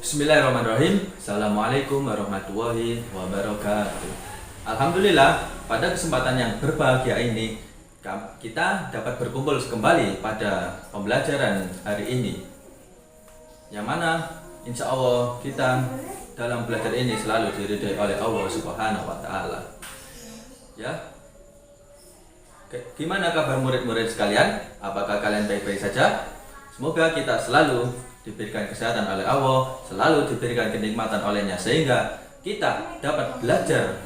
Bismillahirrahmanirrahim. Assalamualaikum warahmatullahi wabarakatuh. Alhamdulillah, pada kesempatan yang berbahagia ini kita dapat berkumpul kembali pada pembelajaran hari ini, yang mana insya Allah kita dalam belajar ini selalu diridhai oleh Allah Subhanahu wa Ta'ala. Ya, gimana kabar murid-murid sekalian? Apakah kalian baik-baik saja? Semoga kita selalu diberikan kesehatan oleh Allah, selalu diberikan kenikmatan olehnya, sehingga kita dapat belajar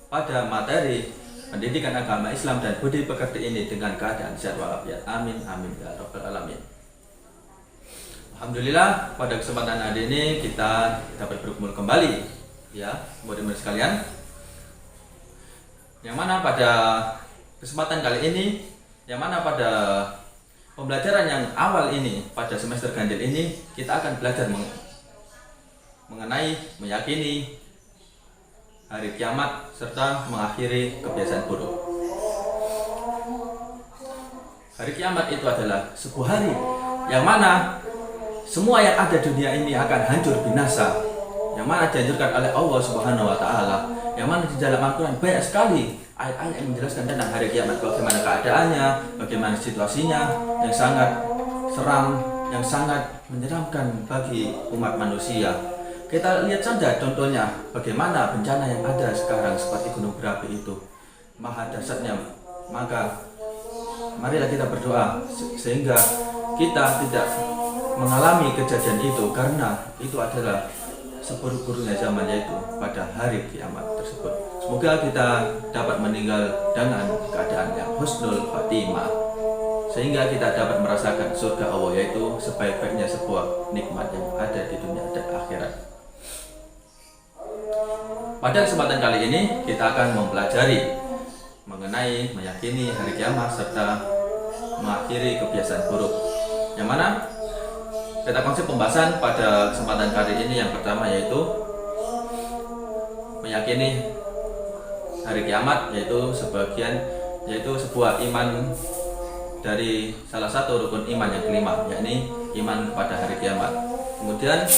pada materi pendidikan agama Islam dan budi pekerti ini dengan keadaan sehat walafiat. Amin amin ya rabbal alamin. Alhamdulillah, pada kesempatan hari ini kita dapat berkumpul kembali, ya murid-murid sekalian, yang mana pada kesempatan kali ini, yang mana pada pembelajaran yang awal ini, pada semester ganjil ini, kita akan belajar mengenai meyakini hari kiamat serta mengakhiri kebiasaan buruk. Hari kiamat itu adalah sebuah hari yang mana semua yang ada di dunia ini akan hancur binasa, yang mana dianjurkan oleh Allah Subhanahu wa Ta'ala, yang mana di dalam Al-Quran banyak sekali ayat-ayat yang menjelaskan tentang hari kiamat, bagaimana keadaannya, bagaimana situasinya, yang sangat seram, yang sangat menyeramkan bagi umat manusia. Kita lihat saja contohnya bagaimana bencana yang ada sekarang seperti gunung berapi itu, maha dahsyatnya. Maka marilah kita berdoa sehingga kita tidak mengalami kejadian itu, karena itu adalah seburuk-buruknya zaman, yaitu pada hari kiamat tersebut. Semoga kita dapat meninggal dengan keadaan yang husnul khatimah, sehingga kita dapat merasakan surga Allah, yaitu sebaik-baiknya sebuah nikmat yang ada di dunia dan akhirat. Pada kesempatan kali ini kita akan mempelajari mengenai meyakini hari kiamat serta mengakhiri kebiasaan buruk, yang mana kita konsep pembahasan pada kesempatan kali ini yang pertama yaitu meyakini hari kiamat, yaitu sebuah iman dari salah satu rukun iman yang kelima, yakni iman pada hari kiamat. Kemudian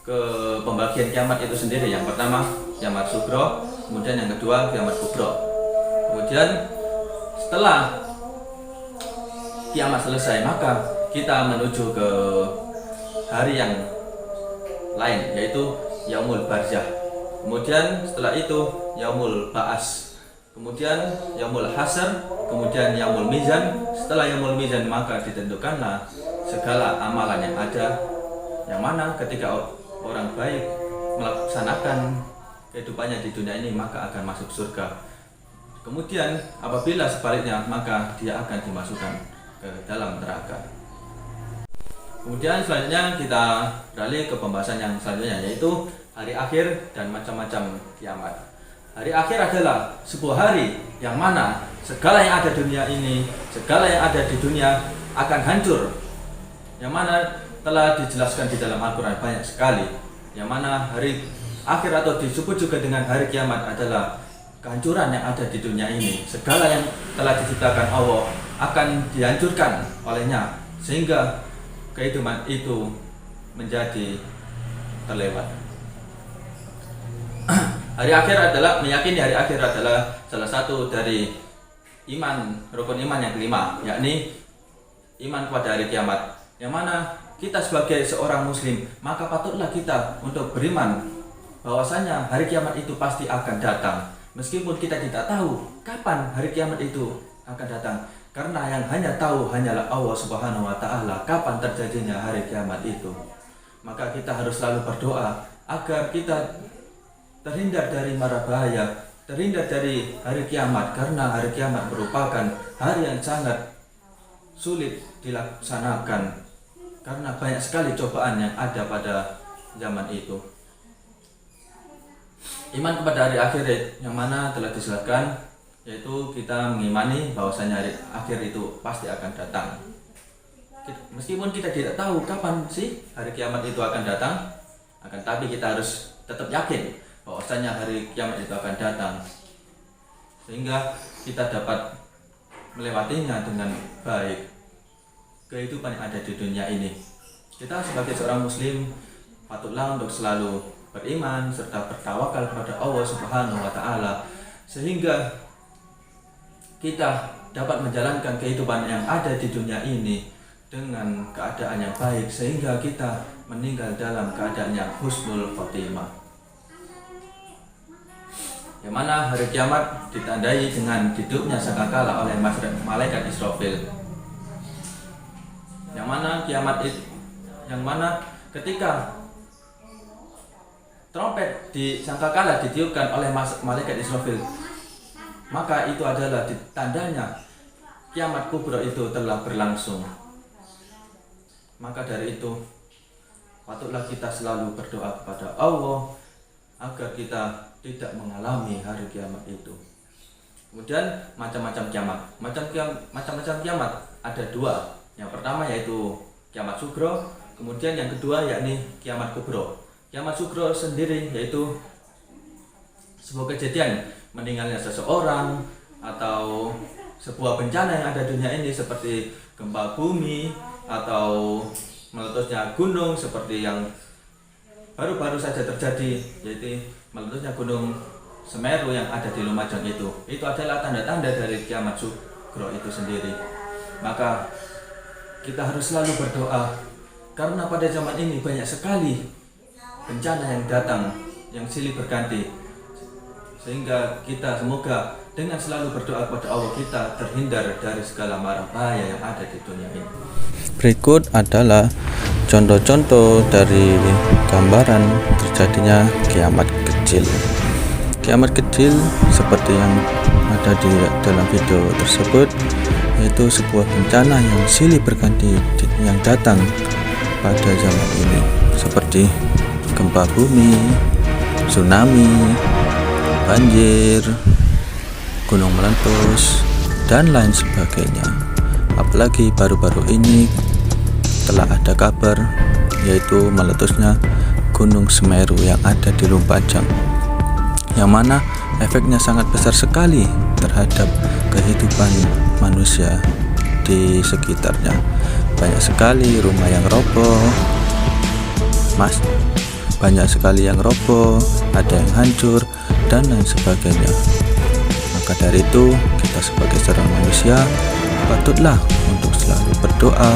ke pembagian kiamat itu sendiri, yang pertama kiamat sugro, kemudian yang kedua kiamat kubro. Kemudian setelah kiamat selesai, maka kita menuju ke hari yang lain, yaitu yaumul barzah. Kemudian setelah itu yaumul ba'as, kemudian yaumul hasr, kemudian yaumul mizan. Setelah yaumul mizan, maka ditentukanlah segala amalan yang ada, yang mana ketika orang baik melaksanakan kehidupannya di dunia ini, maka akan masuk surga. Kemudian apabila sebaliknya, maka dia akan dimasukkan ke dalam neraka. Kemudian selanjutnya kita beralih ke pembahasan yang selanjutnya, yaitu hari akhir dan macam-macam kiamat. Hari akhir adalah sebuah hari yang mana segala yang ada di dunia ini, segala yang ada di dunia akan hancur, yang mana telah dijelaskan di dalam Al-Quran banyak sekali, yang mana hari akhir atau disebut juga dengan hari kiamat adalah kehancuran yang ada di dunia ini. Segala yang telah diciptakan Allah akan dihancurkan olehnya, sehingga kehidupan itu menjadi terlewat. Hari akhir adalah, meyakini hari akhir adalah salah satu dari iman, rukun iman yang kelima, yakni iman kepada hari kiamat, yang mana kita sebagai seorang muslim, maka patutlah kita untuk beriman bahwasanya hari kiamat itu pasti akan datang, meskipun kita tidak tahu kapan hari kiamat itu akan datang. Karena yang hanya tahu hanyalah Allah Subhanahu wa Ta'ala kapan terjadinya hari kiamat itu. Maka kita harus selalu berdoa agar kita terhindar dari mara bahaya, terhindar dari hari kiamat, karena hari kiamat merupakan hari yang sangat sulit dilaksanakan, karena banyak sekali cobaan yang ada pada zaman itu. Iman kepada hari akhir yang mana telah dijelaskan, yaitu kita mengimani bahwasanya hari akhir itu pasti akan datang. Meskipun kita tidak tahu kapan sih hari kiamat itu akan datang, akan tapi kita harus tetap yakin bahwasanya hari kiamat itu akan datang, sehingga kita dapat melewatinya dengan baik kehidupan yang ada di dunia ini. Kita sebagai seorang muslim patutlah untuk selalu beriman serta bertawakal kepada Allah Subhanahu wa Ta'ala, sehingga kita dapat menjalankan kehidupan yang ada di dunia ini dengan keadaan yang baik, sehingga kita meninggal dalam keadaan yang husnul khotimah, yang mana hari kiamat ditandai dengan hidupnya sangkakala oleh malaikat Israfil, yang mana kiamat itu, yang mana ketika trompet di sangkakala ditiupkan oleh malaikat Israfil, maka itu adalah tandanya kiamat kubra itu telah berlangsung. Maka dari itu patutlah kita selalu berdoa kepada Allah agar kita tidak mengalami hari kiamat itu. Kemudian macam-macam kiamat. Macam-macam kiamat ada dua. Yang pertama yaitu kiamat sugro, kemudian yang kedua yakni kiamat kubro. Kiamat sugro sendiri yaitu sebuah kejadian meninggalnya seseorang atau sebuah bencana yang ada di dunia ini, seperti gempa bumi atau meletusnya gunung seperti yang baru-baru saja terjadi, yaitu meletusnya gunung Semeru yang ada di Lumajang itu. Itu adalah tanda-tanda dari kiamat sugro itu sendiri. Maka kita harus selalu berdoa, karena pada zaman ini banyak sekali bencana yang datang yang silih berganti, sehingga kita semoga dengan selalu berdoa kepada Allah kita terhindar dari segala mara bahaya yang ada di dunia ini. Berikut adalah contoh-contoh dari gambaran terjadinya kiamat kecil. Kiamat kecil seperti yang ada di dalam video tersebut, yaitu sebuah bencana yang silih berganti yang datang pada zaman ini, seperti gempa bumi, tsunami, banjir, gunung meletus, dan lain sebagainya. Apalagi baru-baru ini telah ada kabar yaitu meletusnya gunung Semeru yang ada di Lumajang, yang mana efeknya sangat besar sekali terhadap kehidupan manusia di sekitarnya. Banyak sekali rumah yang roboh, banyak sekali yang roboh, ada yang hancur, dan lain sebagainya. Maka dari itu, kita sebagai seorang manusia patutlah untuk selalu berdoa,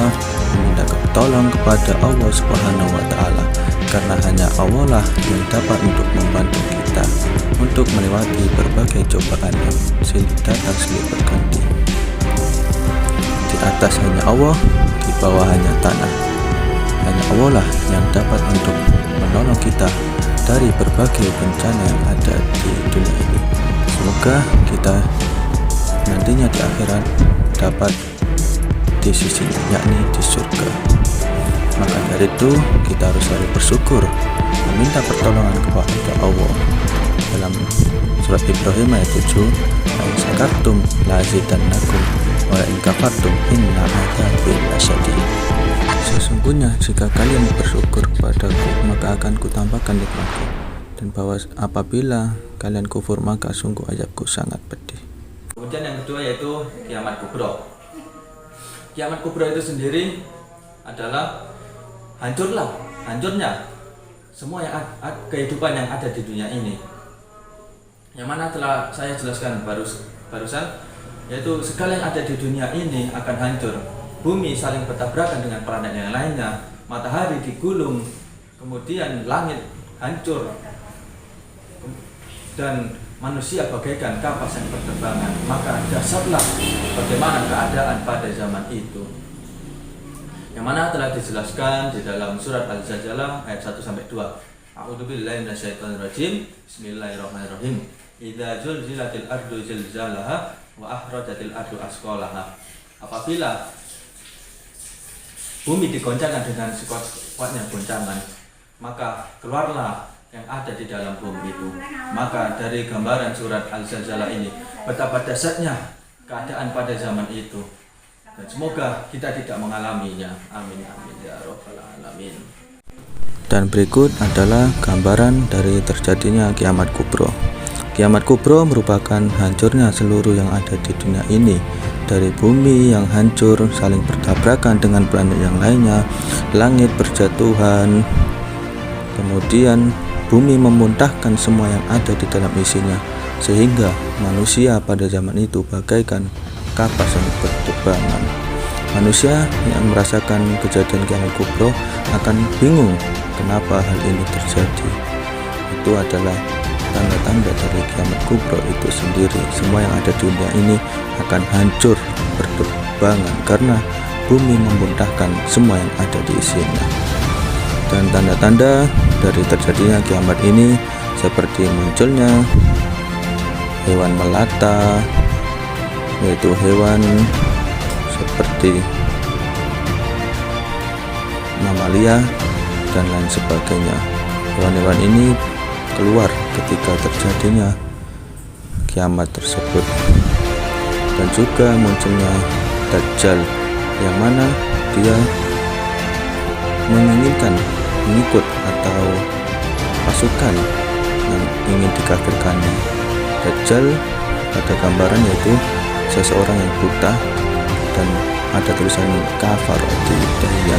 meminta pertolongan kepada Allah Subhanahu wa Ta'ala, karena hanya Allah lah yang dapat untuk membantu kita untuk melewati berbagai cobaan yang silih datang silih berganti. Di atas hanya Allah, di bawah hanya tanah. Hanya Allah lah yang dapat untuk menolong kita dari berbagai bencana yang ada di dunia ini. Semoga kita nantinya di akhirat dapat di sisinya, yakni di surga. Maka dari itu kita harus selalu bersyukur, meminta pertolongan kepada Allah. Dalam surat Ibrahim ayat 7, "In syakartum la azidannakum wa in kafartum inna adzabi lasyadid." Sesungguhnya jika kalian bersyukur kepadaku, maka akan kutambahkan nikmatku, dan bahwa apabila kalian kufur maka sungguh azabku sangat pedih. Kemudian yang kedua yaitu kiamat kubro. Kiamat kubro itu sendiri adalah hancurnya semua kehidupan yang ada di dunia ini, yang mana telah saya jelaskan barusan, yaitu segala yang ada di dunia ini akan hancur. Bumi saling bertabrakan dengan planet yang lainnya, matahari digulung, kemudian langit hancur, dan manusia bagaikan kapas yang berterbangan. Maka dasarlah bagaimana keadaan pada zaman itu, yang mana telah dijelaskan di dalam surat Al-Zalzalah ayat 1-2. A'udzubillahi minasyaitonirrajim. Bismillahirrahmanirrahim. Idza zulzilatil ardu zilzalaha wa akhrajatil ardu asqalaha. Apabila bumi digoncangkan dengan sekuat-kuatnya goncangan, maka keluarlah yang ada di dalam bumi itu. Maka dari gambaran surat Al-Zalzalah ini, betapa dahsyatnya keadaan pada zaman itu, dan semoga kita tidak mengalaminya. Amin amin ya rabbal alamin. Dan berikut adalah gambaran dari terjadinya kiamat kubro. Kiamat kubro merupakan hancurnya seluruh yang ada di dunia ini, dari bumi yang hancur saling bertabrakan dengan planet yang lainnya, langit berjatuhan, Kemudian bumi memuntahkan semua yang ada di dalam isinya, sehingga manusia pada zaman itu bagaikan kapas yang berterbangan. Manusia yang merasakan kejadian kiamat kubro akan bingung kenapa hal ini terjadi. Itu adalah tanda-tanda dari kiamat kubro itu sendiri. Semua yang ada di dunia ini akan hancur berterbangan karena bumi memuntahkan semua yang ada di isinya. Dan tanda-tanda dari terjadinya kiamat ini seperti munculnya hewan melata, yaitu hewan seperti mamalia dan lain sebagainya. Hewan-hewan ini keluar ketika terjadinya kiamat tersebut. Dan juga munculnya Dajjal, yang mana dia menginginkan mengikut atau pasukan yang ingin dikafirkannya. Dajjal pada gambaran yaitu seseorang yang buta dan ada tulisan kafar di dahinya.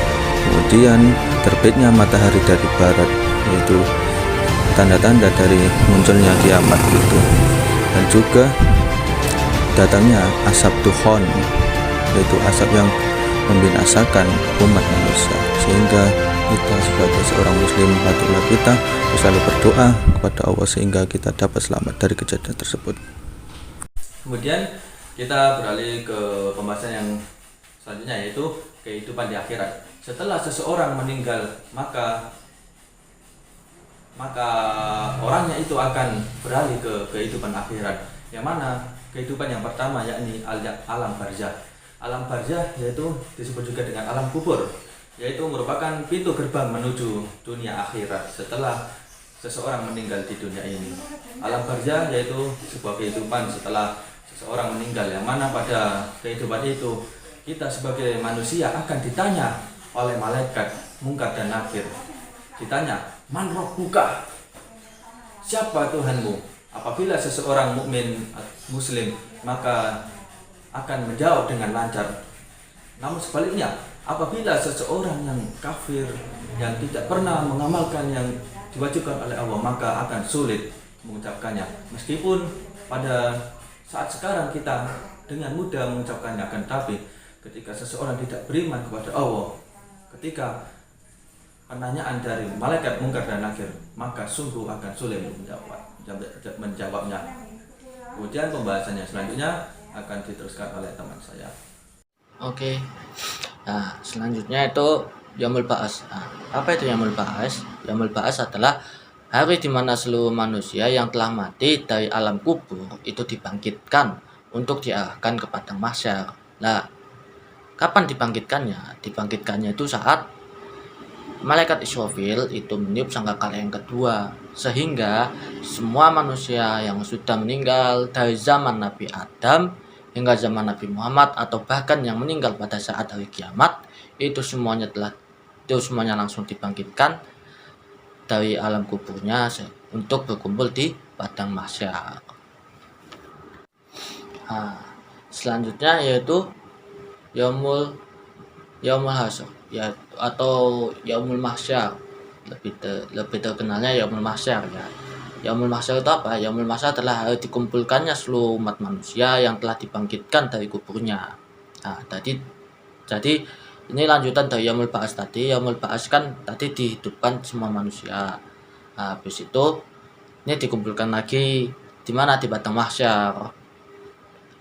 Kemudian terbitnya matahari dari barat, yaitu tanda-tanda dari munculnya kiamat itu. Dan juga datangnya asap Tuhon, yaitu asap yang membinasakan umat manusia. Sehingga kita sebagai seorang muslim patutlah kita selalu berdoa kepada Allah sehingga kita dapat selamat dari kejadian tersebut. Kemudian kita beralih ke pembahasan yang selanjutnya, yaitu kehidupan di akhirat. Setelah seseorang meninggal, maka orangnya itu akan beralih ke kehidupan akhirat, yang mana kehidupan yang pertama yakni alam barzah. Alam barzah yaitu disebut juga dengan alam kubur, yaitu merupakan pintu gerbang menuju dunia akhirat setelah seseorang meninggal di dunia ini. Alam barzah yaitu sebuah kehidupan setelah seseorang meninggal, yang mana pada kehidupan itu kita sebagai manusia akan ditanya oleh malaikat Mungkar dan Nakir. Ditanya, man rabbuka, siapa Tuhanmu? Apabila seseorang mukmin muslim maka akan menjawab dengan lancar. Namun sebaliknya, apabila seseorang yang kafir, yang tidak pernah mengamalkan yang diwajibkan oleh Allah, maka akan sulit mengucapkannya. Meskipun pada saat sekarang kita dengan mudah mengucapkannya, akan tapi ketika seseorang tidak beriman kepada Allah, ketika penanyaan dari malaikat Mungkar dan Nakir, maka sungguh akan sulit menjawabnya. Kemudian pembahasannya selanjutnya akan diteruskan oleh teman saya. Oke. Nah, selanjutnya itu Yaumul Ba'ats. Nah, apa itu Yaumul Ba'ats? Yaumul Ba'ats adalah hari di mana seluruh manusia yang telah mati dari alam kubur itu dibangkitkan untuk diarahkan ke padang mahsyar. Nah, kapan dibangkitkannya? Dibangkitkannya itu saat malaikat Israfil itu meniup sangkakala yang kedua, sehingga semua manusia yang sudah meninggal dari zaman Nabi Adam hingga zaman Nabi Muhammad, atau bahkan yang meninggal pada saat hari kiamat, itu semuanya langsung dibangkitkan dari alam kuburnya untuk berkumpul di padang mahsyar. Nah, selanjutnya yaitu Yaumul Hasyr, ya, atau Yaumul Mahsyar. Lebih terkenalnya Yaumul Mahsyar, ya. Yaumul Mahsyar itu apa? Yaumul Mahsyar adalah hari dikumpulkannya seluruh umat manusia yang telah dibangkitkan dari kuburnya. Nah, jadi ini lanjutan dari Yaumul Ba'ats tadi. Yaumul Ba'ats kan tadi dihidupkan semua manusia. Nah, habis itu ini dikumpulkan lagi di mana? Di padang mahsyar.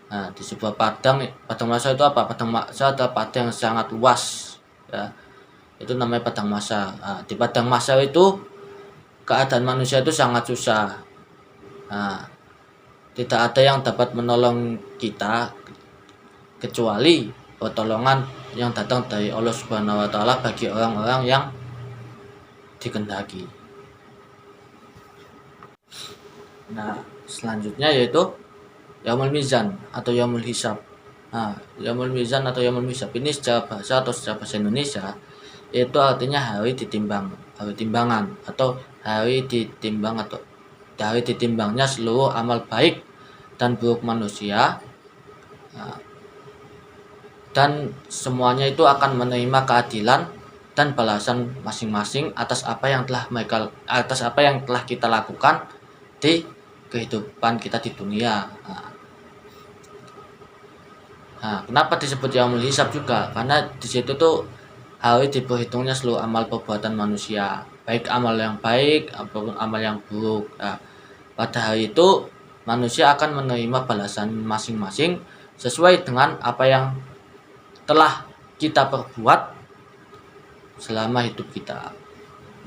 Nah, di sebuah padang mahsyar itu apa? Padang mahsyar adalah padang yang sangat luas, ya. Itu namanya padang mahsyar. Nah, di padang mahsyar itu keadaan manusia itu sangat susah. Nah, tidak ada yang dapat menolong kita kecuali pertolongan yang datang dari Allah Subhanahu wa taala bagi orang-orang yang dikehendaki. Nah, selanjutnya yaitu Yaumul Mizan atau Yaumul Hisab. Nah, Yaumul Mizan atau Yaumul Hisab ini secara bahasa atau secara bahasa Indonesia itu artinya hari timbangan atau hari ditimbangnya seluruh amal baik dan buruk manusia. Nah, dan semuanya itu akan menerima keadilan dan balasan masing-masing atas apa yang telah kita lakukan di kehidupan kita di dunia. Nah, kenapa disebut yaumul hisab juga? Karena di situ tuh hari diperhitungnya seluruh amal perbuatan manusia, baik amal yang baik ataupun amal yang buruk. Nah, pada hari itu manusia akan menerima balasan masing-masing sesuai dengan apa yang telah kita perbuat selama hidup kita.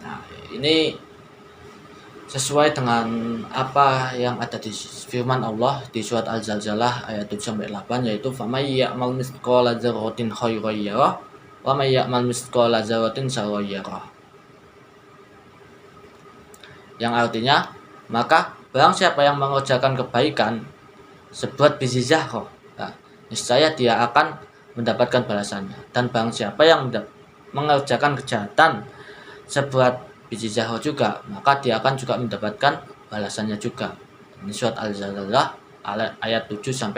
Nah, ini sesuai dengan apa yang ada di firman Allah di surat Al-Zalzalah ayat 7-8, yaitu famay ya'mal mithqala dzarratin khairan yarah wa may ya'mal mithqala dzarratin syarran yarah. Yang artinya, maka barang siapa yang mengerjakan kebaikan sebuah biji zarrah, nah, niscaya dia akan mendapatkan balasannya. Dan barang siapa yang mengerjakan kejahatan sebuah biji zarrah juga, maka dia akan juga mendapatkan balasannya juga. Ini surat Al-Zalzalah ayat 7-8.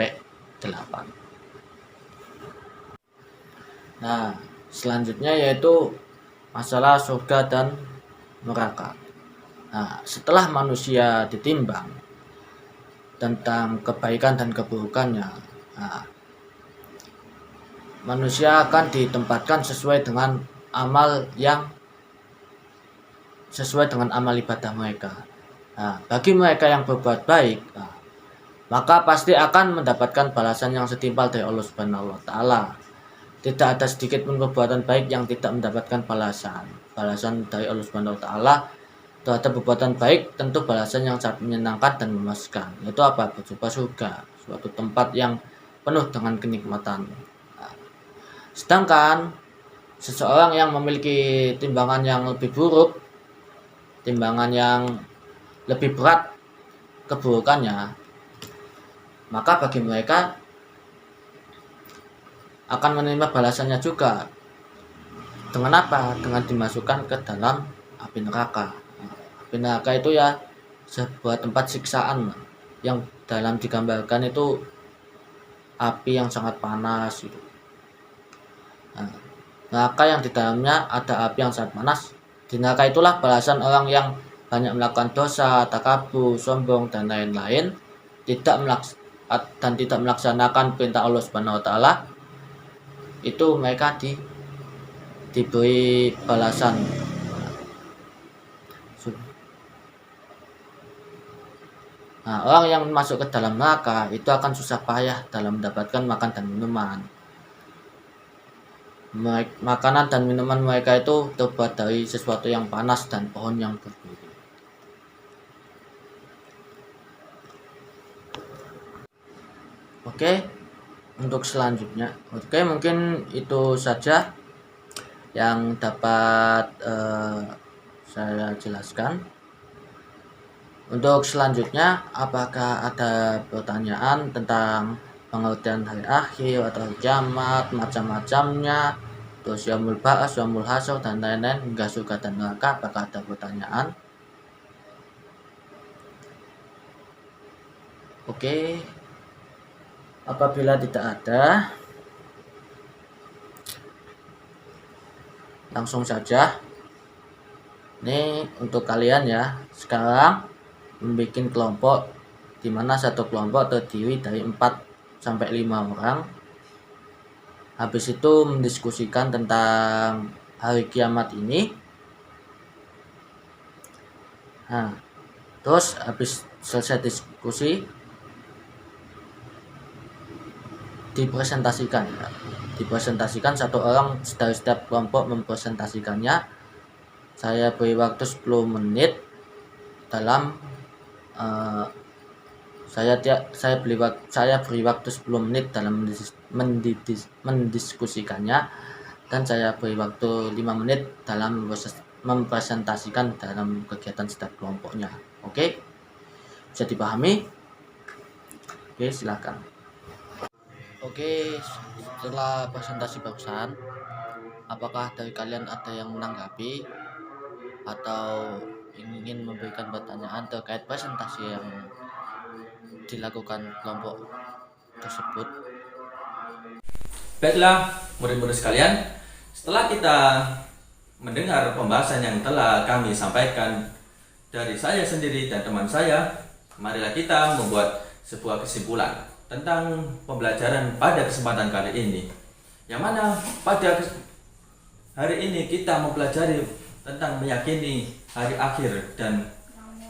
Nah, selanjutnya yaitu masalah surga dan neraka. Nah, setelah manusia ditimbang tentang kebaikan dan keburukannya, nah, manusia akan ditempatkan sesuai dengan amal ibadah mereka. Nah, bagi mereka yang berbuat baik, maka pasti akan mendapatkan balasan yang setimpal dari Allah Subhanahu wa taala. Tidak ada sedikit pun perbuatan baik yang tidak mendapatkan balasan dari Allah Subhanahu wa taala. Terhadap perbuatan baik tentu balasan yang sangat menyenangkan dan memuaskan, yaitu apa? Berjumpa surga, suatu tempat yang penuh dengan kenikmatan. Sedangkan seseorang yang memiliki timbangan yang lebih buruk, timbangan yang lebih berat keburukannya, maka bagi mereka akan menerima balasannya juga. Dengan apa? Dengan dimasukkan ke dalam api neraka. Api neraka itu ya sebuah tempat siksaan yang dalam digambarkan itu api yang sangat panas gitu. Nah, neraka yang di dalamnya ada api yang sangat panas. Di neraka itulah balasan orang yang banyak melakukan dosa, takabur, sombong, dan lain-lain, tidak melaksanakan perintah Allah Subhanahu wa taala. Itu mereka diberi balasan. Nah, orang yang masuk ke dalam neraka itu akan susah payah dalam mendapatkan makan dan minuman. Makanan dan minuman mereka itu terbuat dari sesuatu yang panas dan pohon yang berduri. Oke, untuk selanjutnya, mungkin itu saja yang dapat saya jelaskan. Untuk selanjutnya, apakah ada pertanyaan tentang pengertian hari akhir atau kiamat, macam-macamnya, terus yaumul ba'ats, yaumul hasyr, dan lain-lain, hingga surga dan neraka? Apakah ada pertanyaan? Oke, apabila tidak ada, langsung saja. Ini untuk kalian ya. Sekarang membuat kelompok, di mana satu kelompok terdiri dari 4-5 orang. Habis itu mendiskusikan tentang hari kiamat ini. Nah, terus habis selesai diskusi, dipresentasikan satu orang dari setiap kelompok mempresentasikannya. Saya beri waktu 10 menit dalam saya beri waktu 10 menit dalam mendiskusikannya, dan saya beri waktu 5 menit dalam mempresentasikan dalam kegiatan setiap kelompoknya. Oke? Bisa dipahami? Oke, silakan. Oke, setelah presentasi barusan, apakah dari kalian ada yang menanggapi atau ingin memberikan pertanyaan terkait presentasi yang dilakukan kelompok tersebut? Baiklah, murid-murid sekalian, setelah kita mendengar pembahasan yang telah kami sampaikan dari saya sendiri dan teman saya, marilah kita membuat sebuah kesimpulan tentang pembelajaran pada kesempatan kali ini. Yang mana pada hari ini kita mempelajari tentang meyakini hari akhir dan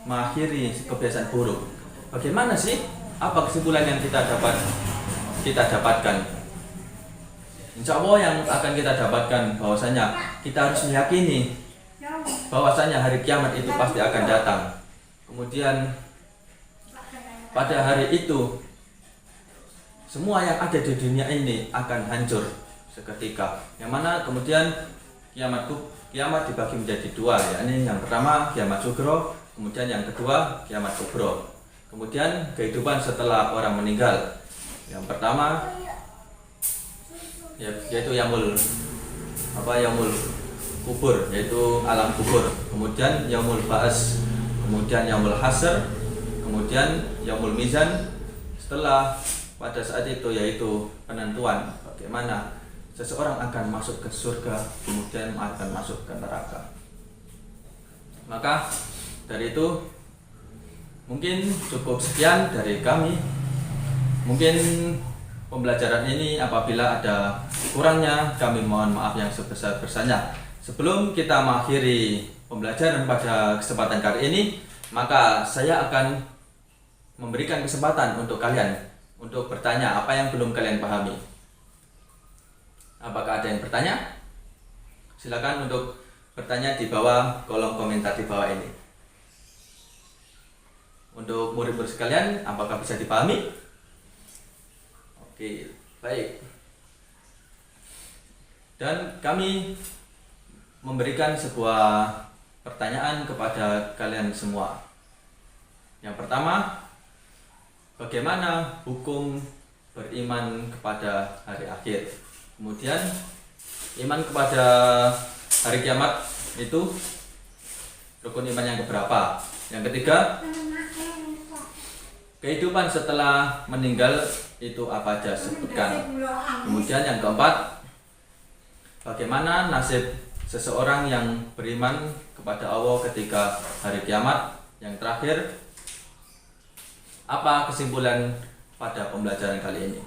mengakhiri kebiasaan buruk. Bagaimana sih? Apa kesimpulan yang kita dapatkan? Insya Allah yang akan kita dapatkan bahwasanya kita harus meyakini bahwasanya hari kiamat itu pasti akan datang. Kemudian pada hari itu semua yang ada di dunia ini akan hancur seketika. Yang mana kemudian kiamat dibagi menjadi dua, yakni yang pertama kiamat sugro, kemudian yang kedua kiamat kubro. Kemudian kehidupan setelah orang meninggal. Yang pertama yaitu yaumul kubur, yaitu alam kubur. Kemudian yaumul ba'as, kemudian yaumul hasr, kemudian yaumul mizan. Setelah pada saat itu yaitu penentuan bagaimana seseorang akan masuk ke surga, kemudian akan masuk ke neraka. Maka dari itu mungkin cukup sekian dari kami. Mungkin pembelajaran ini apabila ada kurangnya kami mohon maaf yang sebesar-besarnya. Sebelum kita mengakhiri pembelajaran pada kesempatan kali ini, maka saya akan memberikan kesempatan untuk kalian untuk bertanya apa yang belum kalian pahami. Apakah ada yang bertanya? Silakan untuk bertanya di bawah kolom komentar di bawah ini. Untuk murid-murid sekalian, apakah bisa dipahami? Oke, baik. Dan kami memberikan sebuah pertanyaan kepada kalian semua. Yang pertama, bagaimana hukum beriman kepada hari akhir? Kemudian, iman kepada hari kiamat itu rukun iman yang keberapa? Yang ketiga, kehidupan setelah meninggal itu apa aja, sebutkan. Kemudian yang keempat, bagaimana nasib seseorang yang beriman kepada Allah ketika hari kiamat. Yang terakhir, apa kesimpulan pada pembelajaran kali ini?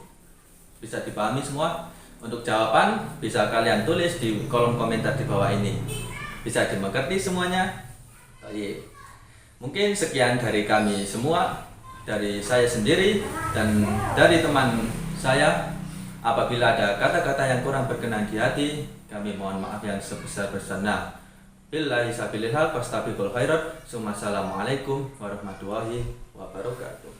Bisa dipahami semua? Untuk jawaban bisa kalian tulis di kolom komentar di bawah ini. Bisa dimengerti semuanya? Baik. Mungkin sekian dari kami semua, dari saya sendiri dan dari teman saya. Apabila ada kata-kata yang kurang berkenan di hati, kami mohon maaf yang sebesar-besarnya. Billahi sabilil haq wastabiqul khairat. Assalamualaikum warahmatullahi wabarakatuh.